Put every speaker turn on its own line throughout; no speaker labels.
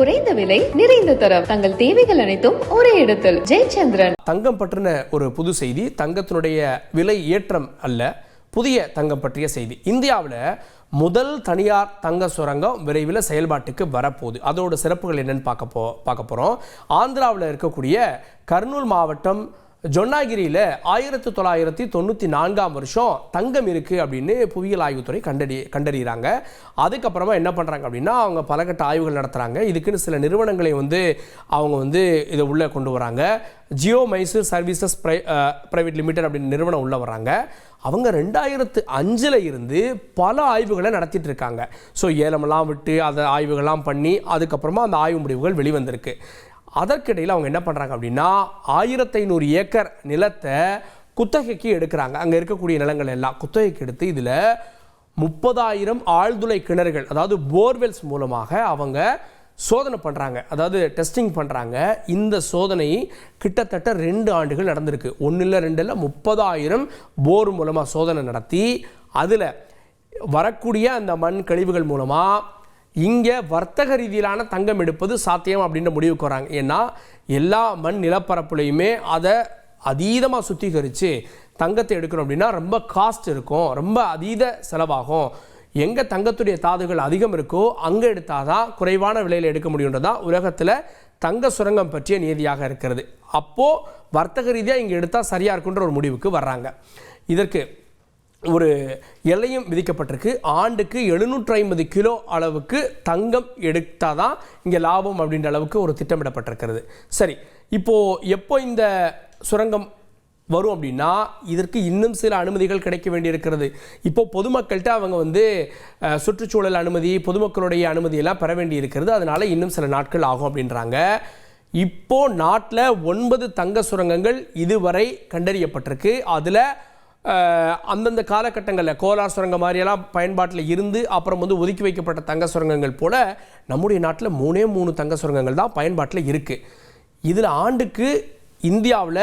குறைந்த விலை நிறைந்த தரம் தங்கள் தேவைகள் அனைத்தும் ஒரே இடத்தில். ஜெயச்சந்திரன்.
தங்கம் பற்றின ஒரு புது செய்தி. தங்கத்தினுடைய விலை ஏற்றம் அல்ல, புதிய தங்கம் பற்றிய செய்தி. இந்தியாவில் முதல் தனியார் தங்க சுரங்கம் விரைவில் செயல்பாட்டுக்கு வரப்போகுது. அதோட சிறப்புகள் என்னன்னு பார்க்க போகிறோம். ஆந்திராவில் இருக்கக்கூடிய கர்னூல் மாவட்டம் ஜொன்னாகிரியில் 1994 தங்கம் இருக்குது அப்படின்னு புவியியல் ஆய்வுத்துறை கண்டறிகிறாங்க. அதுக்கப்புறமா என்ன பண்ணுறாங்க அப்படின்னா, அவங்க பலகட்ட ஆய்வுகள் நடத்துகிறாங்க. இதுக்குன்னு சில நிறுவனங்களை அவங்க இதை உள்ளே கொண்டு வராங்க. Jio Mysore services private limited அப்படின்னு நிறுவனம் உள்ளே வராங்க. அவங்க 2005 இருந்து பல ஆய்வுகளை நடத்திட்டு இருக்காங்க. ஸோ ஏலமெல்லாம் விட்டு அதை ஆய்வுகள்லாம் பண்ணி அதுக்கப்புறமா அந்த ஆய்வு முடிவுகள் வெளிவந்திருக்கு. அதற்கிடையில் அவங்க என்ன பண்ணுறாங்க அப்படின்னா, 1500 ஏக்கர் நிலத்தை குத்தகைக்கு எடுக்கிறாங்க. அங்கே இருக்கக்கூடிய நிலங்கள் எல்லாம் குத்தகைக்கு எடுத்து இதில் 30,000 ஆழ்துளை கிணறுகள், அதாவது போர்வெல்ஸ் மூலமாக அவங்க சோதனை பண்ணுறாங்க, அதாவது டெஸ்டிங் பண்ணுறாங்க. இந்த சோதனை கிட்டத்தட்ட 2 ஆண்டுகள் நடந்திருக்கு. 1 இல்லை 2 இல்லை 30,000 போர் மூலமாக சோதனை நடத்தி அதில் வரக்கூடிய அந்த மண் கழிவுகள் மூலமாக இங்கே வர்த்தக ரீதியிலான தங்கம் எடுப்பது சாத்தியம் அப்படின்ற முடிவுக்கு வராங்க. ஏன்னா எல்லா மண் நிலப்பரப்புலையுமே அதை அதீதமாக சுத்திகரித்து தங்கத்தை எடுக்கணும் அப்படின்னா ரொம்ப காஸ்ட் இருக்கும், ரொம்ப அதீத செலவாகும். எங்கே தங்கத்துடைய தாதுகள் அதிகம் இருக்கோ அங்கே எடுத்தால் தான் குறைவான விலையில் எடுக்க முடியுன்றதான் உலகத்தில் தங்க சுரங்கம் பற்றிய நீதியாக இருக்கிறது. அப்போது வர்த்தக ரீதியாக இங்கே எடுத்தால் சரியாக இருக்குன்ற ஒரு முடிவுக்கு வர்றாங்க. இதற்கு ஒரு எல்லையும் விதிக்கப்பட்டிருக்கு. ஆண்டுக்கு 750 கிலோ அளவுக்கு தங்கம் எடுத்தால் தான் இங்கே லாபம் அப்படின்ற அளவுக்கு ஒரு திட்டமிடப்பட்டிருக்கிறது. சரி, இப்போது எப்போ இந்த சுரங்கம் வரும் அப்படின்னா, இதற்கு இன்னும் சில அனுமதிகள் கிடைக்க வேண்டியிருக்கிறது. இப்போது பொதுமக்கள்கிட்ட அவங்க சுற்றுச்சூழல் அனுமதி, பொதுமக்களுடைய அனுமதியெல்லாம் பெற வேண்டி இருக்கிறது. அதனால் இன்னும் சில நாட்கள் ஆகும் அப்படின்றாங்க. இப்போது நாட்டில் 9 தங்க சுரங்கங்கள் இதுவரை கண்டறியப்பட்டிருக்கு. அதில் அந்தந்த காலகட்டங்களில் கோலார் சுரங்கம் மாதிரியெல்லாம் பயன்பாட்டில் இருந்து அப்புறம் ஒதுக்கி வைக்கப்பட்ட தங்க சுரங்கங்கள் போல் நம்முடைய நாட்டில் 3 தங்க சுரங்கங்கள் தான் பயன்பாட்டில் இருக்குது. இதில் ஆண்டுக்கு இந்தியாவில்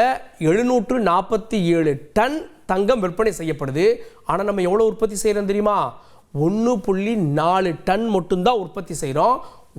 747 டன் தங்கம் விற்பனை செய்யப்படுது. ஆனால் நம்ம எவ்வளோ உற்பத்தி செய்கிறோம் தெரியுமா? 1.4 டன் மட்டும்தான் உற்பத்தி செய்கிறோம்.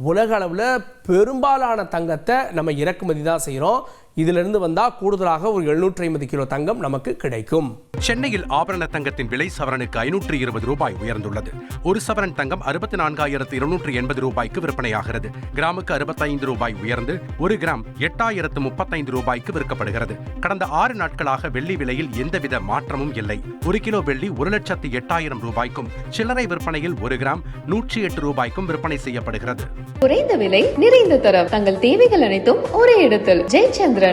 உலக அளவில் பெரும்பாலான தங்கத்தை நம்ம இறக்குமதி தான் செய்கிறோம். இதிலிருந்து வந்தால் கூடுதலாக ஒரு 750 கிலோ தங்கம் நமக்கு கிடைக்கும்.
சென்னையில் ஆபரண தங்கத்தின் விலை சவரனுக்கு 520 ரூபாய் உயர்ந்துள்ளது. ஒரு சவரன் தங்கம் 64,280 ரூபாய்க்கு விற்பனையாகிறது. கிராமுக்கு 65 ரூபாய் உயர்ந்து 1 கிராம் 8,035 ரூபாய்க்கு விற்கப்படுகிறது. கடந்த 6 நாட்களாக வெள்ளி விலையில் எந்தவித மாற்றமும் இல்லை. 1 கிலோ வெள்ளி 1,08,000 ரூபாய்க்கும், சில்லறை விற்பனையில் 1 கிராம் 108 ரூபாய்க்கும் விற்பனை செய்யப்படுகிறது.
குறைந்த விலை நிறைந்த தரம் தங்கள் தேவைகள் அனைத்தும் ஒரே இடத்தில். ஜெயச்சந்திரன்.